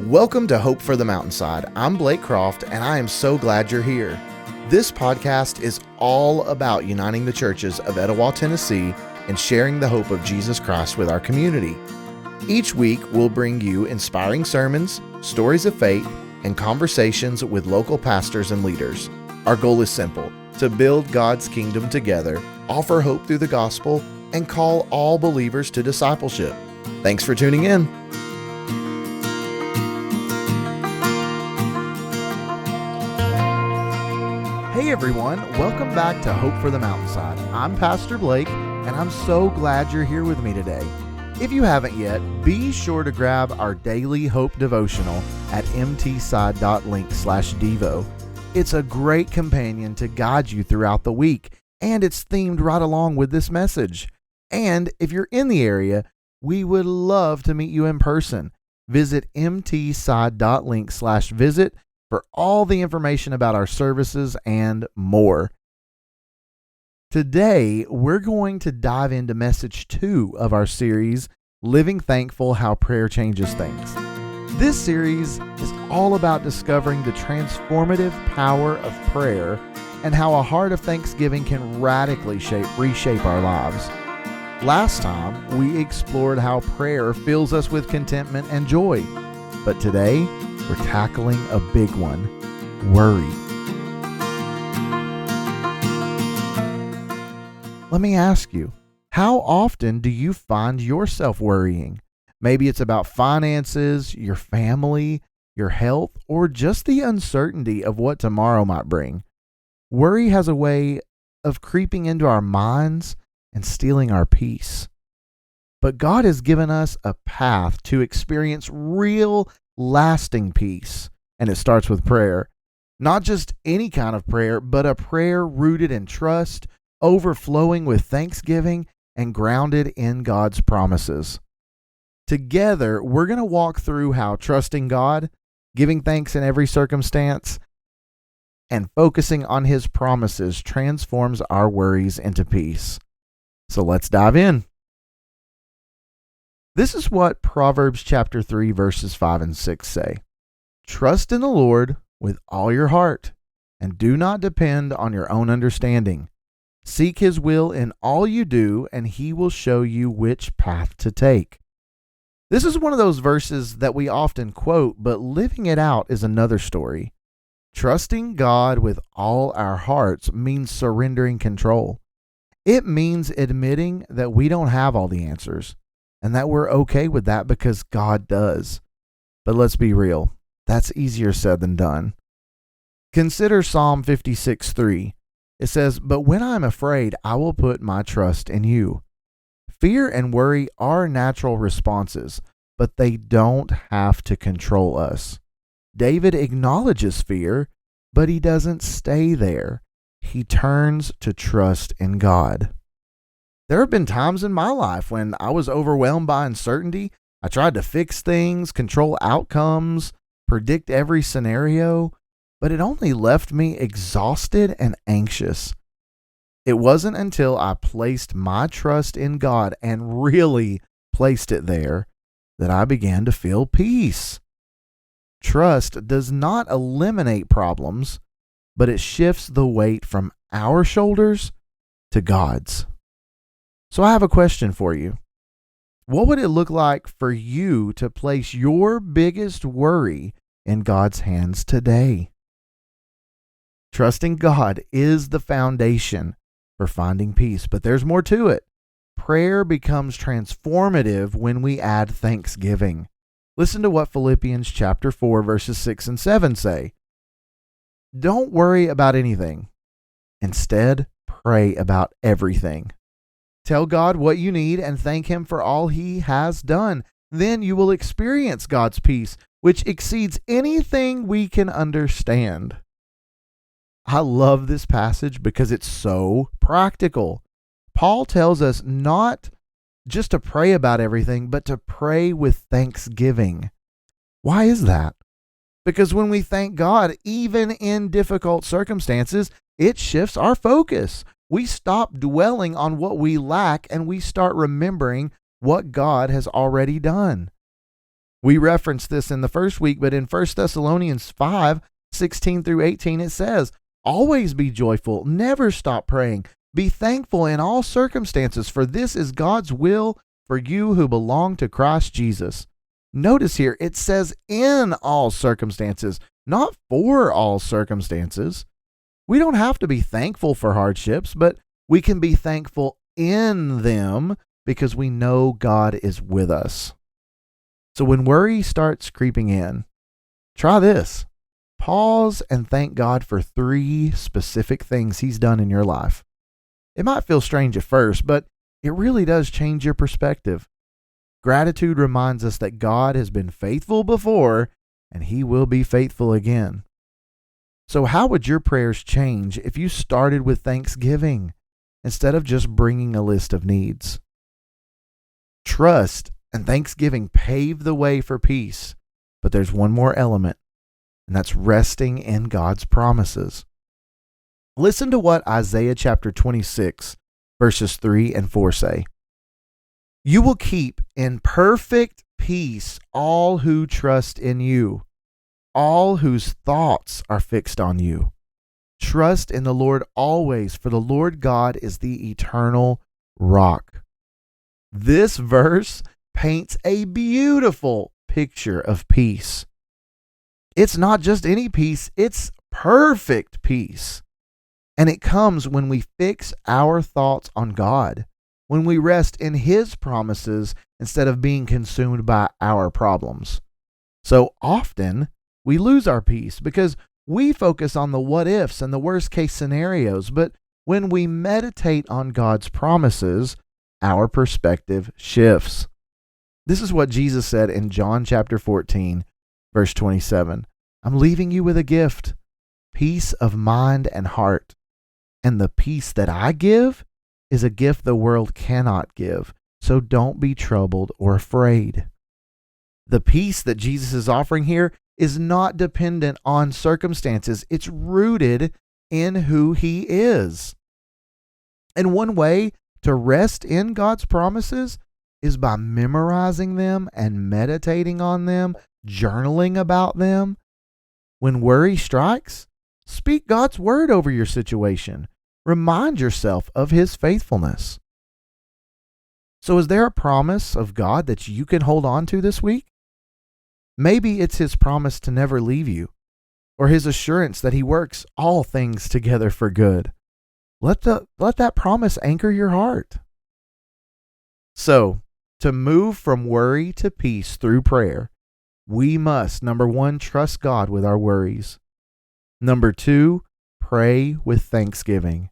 Welcome to Hope for the Mountainside. I'm Blake Croft, and I am so glad you're here. This podcast is all about uniting the churches of Etowah, Tennessee, and sharing the hope of Jesus Christ with our community. Each week, we'll bring you inspiring sermons, stories of faith, and conversations with local pastors and leaders. Our goal is simple: to build God's kingdom together, offer hope through the gospel, and call all believers to discipleship. Thanks for tuning in. Hey everyone, welcome back to Hope for the Mountainside. I'm Pastor Blake, and I'm so glad you're here with me today. If you haven't yet, be sure to grab our daily Hope devotional at mtside.link/devo. It's a great companion to guide you throughout the week, and it's themed right along with this message. And if you're in the area, we would love to meet you in person. Visit mtside.link/visit for all the information about our services and more. Today, we're going to dive into message 2 of our series, Living Thankful: How Prayer Changes Things. This series is all about discovering the transformative power of prayer and how a heart of thanksgiving can radically reshape our lives. Last time, we explored how prayer fills us with contentment and joy. But today, we're tackling a big one: worry. Let me ask you, how often do you find yourself worrying? Maybe it's about finances, your family, your health, or just the uncertainty of what tomorrow might bring. Worry has a way of creeping into our minds and stealing our peace. But God has given us a path to experience real, lasting peace, and it starts with prayer. Not just any kind of prayer, but a prayer rooted in trust, overflowing with thanksgiving, and grounded in God's promises. Together, we're going to walk through how trusting God, giving thanks in every circumstance, and focusing on His promises transforms our worries into peace. So let's dive in. This is what Proverbs chapter 3 verses 5 and 6 say. Trust in the Lord with all your heart, and do not depend on your own understanding. Seek His will in all you do, and He will show you which path to take. This is one of those verses that we often quote, but living it out is another story. Trusting God with all our hearts means surrendering control. It means admitting that we don't have all the answers, and that we're okay with that because God does. But let's be real, that's easier said than done. Consider Psalm 56:3. It says, "But when I am afraid, I will put my trust in you." Fear and worry are natural responses, but they don't have to control us. David acknowledges fear, but he doesn't stay there. He turns to trust in God. There have been times in my life when I was overwhelmed by uncertainty. I tried to fix things, control outcomes, predict every scenario, but it only left me exhausted and anxious. It wasn't until I placed my trust in God and really placed it there that I began to feel peace. Trust does not eliminate problems, but it shifts the weight from our shoulders to God's. So I have a question for you. What would it look like for you to place your biggest worry in God's hands today? Trusting God is the foundation for finding peace, but there's more to it. Prayer becomes transformative when we add thanksgiving. Listen to what Philippians chapter 4 verses 6 and 7 say. Don't worry about anything. Instead, pray about everything. Tell God what you need and thank Him for all He has done. Then you will experience God's peace, which exceeds anything we can understand. I love this passage because it's so practical. Paul tells us not just to pray about everything, but to pray with thanksgiving. Why is that? Because when we thank God, even in difficult circumstances, it shifts our focus. We stop dwelling on what we lack and we start remembering what God has already done. We referenced this in the first week, but in 1 Thessalonians 5:16-18, it says, always be joyful, never stop praying, be thankful in all circumstances, for this is God's will for you who belong to Christ Jesus. Notice here, it says in all circumstances, not for all circumstances. We don't have to be thankful for hardships, but we can be thankful in them because we know God is with us. So when worry starts creeping in, try this. Pause and thank God for 3 specific things He's done in your life. It might feel strange at first, but it really does change your perspective. Gratitude reminds us that God has been faithful before and He will be faithful again. So how would your prayers change if you started with thanksgiving instead of just bringing a list of needs? Trust and thanksgiving pave the way for peace, but there's one more element, and that's resting in God's promises. Listen to what Isaiah chapter 26, verses 3 and 4 say. You will keep in perfect peace all who trust in you, all whose thoughts are fixed on you. Trust in the Lord always, for the Lord God is the eternal rock. This verse paints a beautiful picture of peace. It's not just any peace, it's perfect peace. And it comes when we fix our thoughts on God, when we rest in His promises instead of being consumed by our problems. So often we lose our peace because we focus on the what ifs and the worst case scenarios. But when we meditate on God's promises, our perspective shifts. This is what Jesus said in John chapter 14, verse 27. I'm leaving you with a gift, peace of mind and heart. And the peace that I give is a gift the world cannot give. So don't be troubled or afraid. The peace that Jesus is offering here is not dependent on circumstances. It's rooted in who He is. And one way to rest in God's promises is by memorizing them and meditating on them, journaling about them. When worry strikes, speak God's word over your situation. Remind yourself of His faithfulness. So is there a promise of God that you can hold on to this week? Maybe it's His promise to never leave you, or His assurance that He works all things together for good. Let that promise anchor your heart. So, to move from worry to peace through prayer, we must, number 1, trust God with our worries. Number 2, pray with thanksgiving.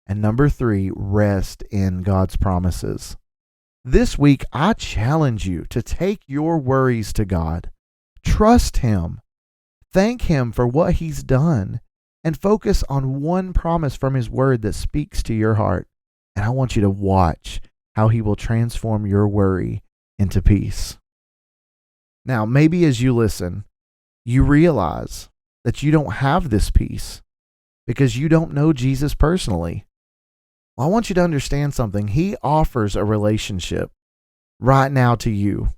And number 3, rest in God's promises. This week, I challenge you to take your worries to God. Trust Him. Thank Him for what He's done. And focus on one promise from His word that speaks to your heart. And I want you to watch how He will transform your worry into peace. Now, maybe as you listen, you realize that you don't have this peace because you don't know Jesus personally. Well, I want you to understand something. He offers a relationship right now to you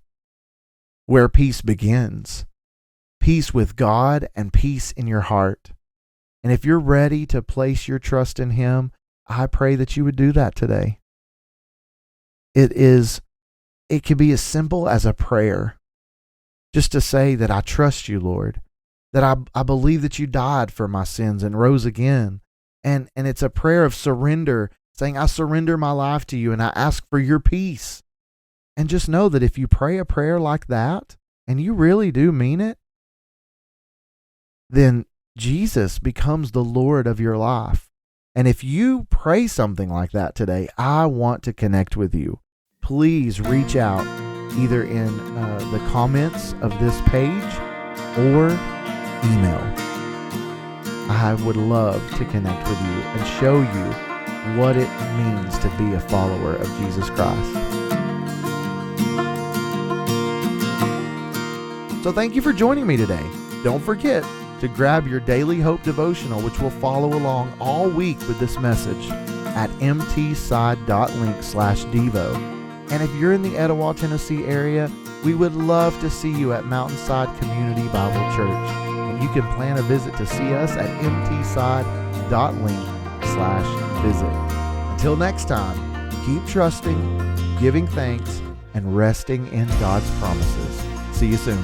where peace begins. Peace with God and peace in your heart. And if you're ready to place your trust in Him, I pray that you would do that today. It can be as simple as a prayer. Just to say that I trust you, Lord. That I believe that you died for my sins and rose again. And it's a prayer of surrender, saying, I surrender my life to you and I ask for your peace. And just know that if you pray a prayer like that, and you really do mean it, then Jesus becomes the Lord of your life. And if you pray something like that today, I want to connect with you. Please reach out either in the comments of this page or email. I would love to connect with you and show you what it means to be a follower of Jesus Christ. So thank you for joining me today. Don't forget to grab your daily hope devotional, which will follow along all week with this message at mtside.link/devo. And if you're in the Etowah, Tennessee area, We would love to see you at Mountainside Community Bible Church, and you can plan a visit to see us at mtside.link/visit. Until next time, keep trusting, giving thanks, and resting in God's promises. See you soon.